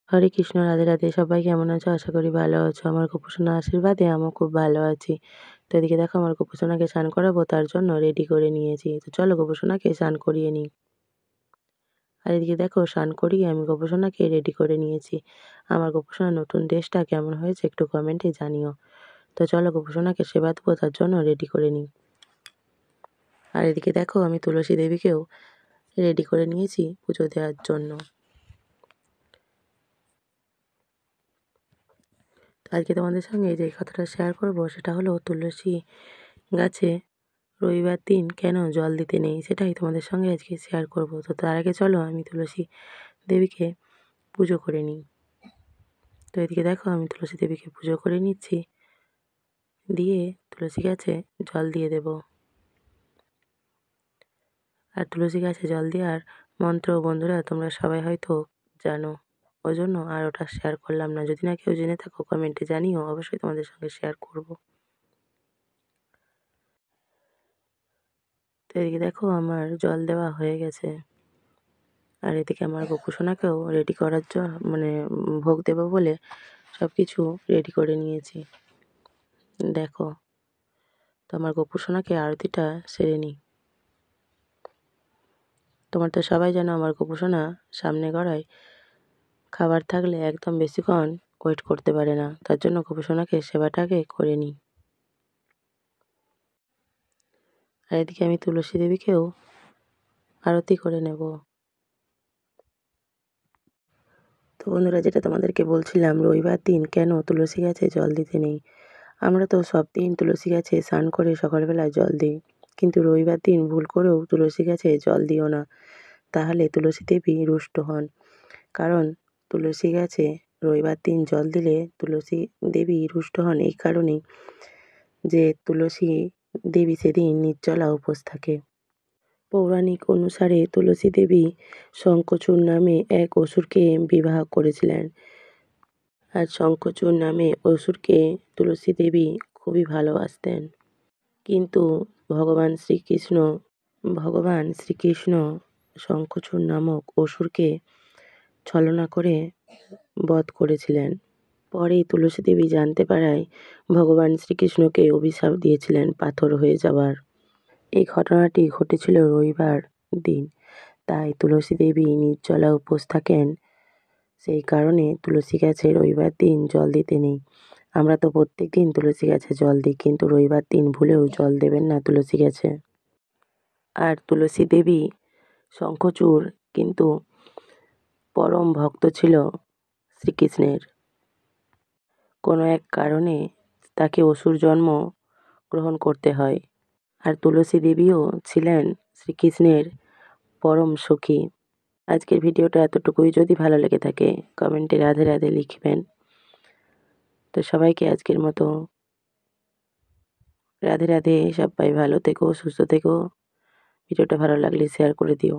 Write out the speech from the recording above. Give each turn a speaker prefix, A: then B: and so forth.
A: হরে কৃষ্ণ, রাধে রাধে। সবাই কেমন আছো? আশা করি ভালো আছো। আমার গোপুসোনার আশীর্বাদে আমিও খুব ভালো আছি। তো এদিকে দেখো আমার গোপুসোনাকে স্নান করাবো, তার জন্য রেডি করে নিয়েছি। তো চলো গোপুসোনাকে স্নান করিয়ে নিই। আর এদিকে দেখো স্নান করিয়ে আমি গোপুসোনাকে রেডি করে নিয়েছি। আমার গোপুসোনার নতুন ড্রেসটা কেমন হয়েছে একটু কমেন্টে জানিও। তো চলো গোপুসোনাকে সেবা দেবো, তার জন্য রেডি করে নিই। আর এদিকে দেখো আমি তুলসী দেবীকেও রেডি করে নিয়েছি পুজো দেওয়ার জন্য। তো আজকে তোমাদের সঙ্গে যে কথাটা শেয়ার করব সেটা হলো তুলসী গাছে রবিবার দিন কেন জল দিতে নেই, সেটাই তোমাদের সঙ্গে আজকে শেয়ার করব। তো তার আগে চলো আমি তুলসী দেবীকে পুজো করে নিই। তো এদিকে দেখো আমি তুলসী দেবীকে পুজো করে নিচ্ছি, দিয়ে তুলসী গাছে জল দিয়ে দেব। আর তুলসী গাছে জল দেওয়ার মন্ত্র বন্ধুরা তোমরা সবাই হয়তো জানো, ওই জন্য আর ওটা শেয়ার করলাম না। যদি না কেউ জেনে থাকো কমেন্টে জানিও, অবশ্যই তোমাদের সঙ্গে শেয়ার করব। তো এদিকে দেখো আমার জল দেওয়া হয়ে গেছে। আর এদিকে আমার গোপুসোনাকেও রেডি করার মানে ভোগ দেবো বলে সব কিছু রেডি করে নিয়েছি। দেখো, তো আমার গোপুসোনাকে আরতিটা সেরে নিই। তোমার তো সবাই জানো আমার গোপুসোনা সামনে গড়ায় খাবার থাকলে একদম বেশিক্ষণ ওয়েট করতে পারে না, তার জন্য গোপুসোনাকে সেবাটাকে করে নিই। আর এদিকে আমি তুলসী দেবীকেও আরতি করে নেব। তো বন্ধুরা, যেটা তোমাদেরকে বলছিলাম রবিবার দিন কেন তুলসী গাছে জল দিতে নেই। আমরা তো সব দিন তুলসী গাছে স্নান করে সকালবেলায় জল দিই, কিন্তু রবিবার দিন ভুল করেও তুলসী গাছে জল দিও না, তাহলে তুলসী দেবী রুষ্ট হন। কারণ তুলসী গাছে রবিবার দিন জল দিলে তুলসী দেবী রুষ্ট হন এই কারণেই যে তুলসী দেবী সেদিন নির্জলা উপোস থাকে। পৌরাণিক অনুসারে তুলসী দেবী শঙ্খচূড় নামে এক অসুরকে বিবাহ করেছিলেন। আর শঙ্খচূড় নামে অসুরকে তুলসী দেবী খুবই ভালোবাসতেন। কিন্তু ভগবান শ্রীকৃষ্ণ শঙ্খচূড় নামক অসুরকে ছলনা করে বধ করেছিলেন। পরে তুলসী দেবী জানতে পারায় ভগবান শ্রীকৃষ্ণকে অভিশাপ দিয়েছিলেন পাথর হয়ে যাওয়ার। এই ঘটনাটি ঘটেছিল রবিবার দিন, তাই তুলসী দেবী নির্জলা উপোস থাকেন। সেই কারণে তুলসী গাছে রবিবার দিন জল দিতে নেই। আমরা তো প্রত্যেক দিন তুলসী গাছে জল দিই, কিন্তু রবিবার দিন ভুলেও জল দেবেন না তুলসী গাছে। আর তুলসী দেবী শঙ্খচূড় কিন্তু পরম ভক্ত ছিল শ্রীকৃষ্ণের। কোনো এক কারণে তাকে অসুর জন্ম গ্রহণ করতে হয়। আর তুলসী দেবীও ছিলেন শ্রীকৃষ্ণের পরম সখী। আজকের ভিডিওটা এতটুকুই। যদি ভালো লেগে থাকে কমেন্টে রাধে রাধে লিখবেন। তো সবাইকে আজকের মতো রাধে রাধে। সবাই ভালো থেকো, সুস্থ থেকো। ভিডিওটা ভালো লাগলে শেয়ার করে দিও।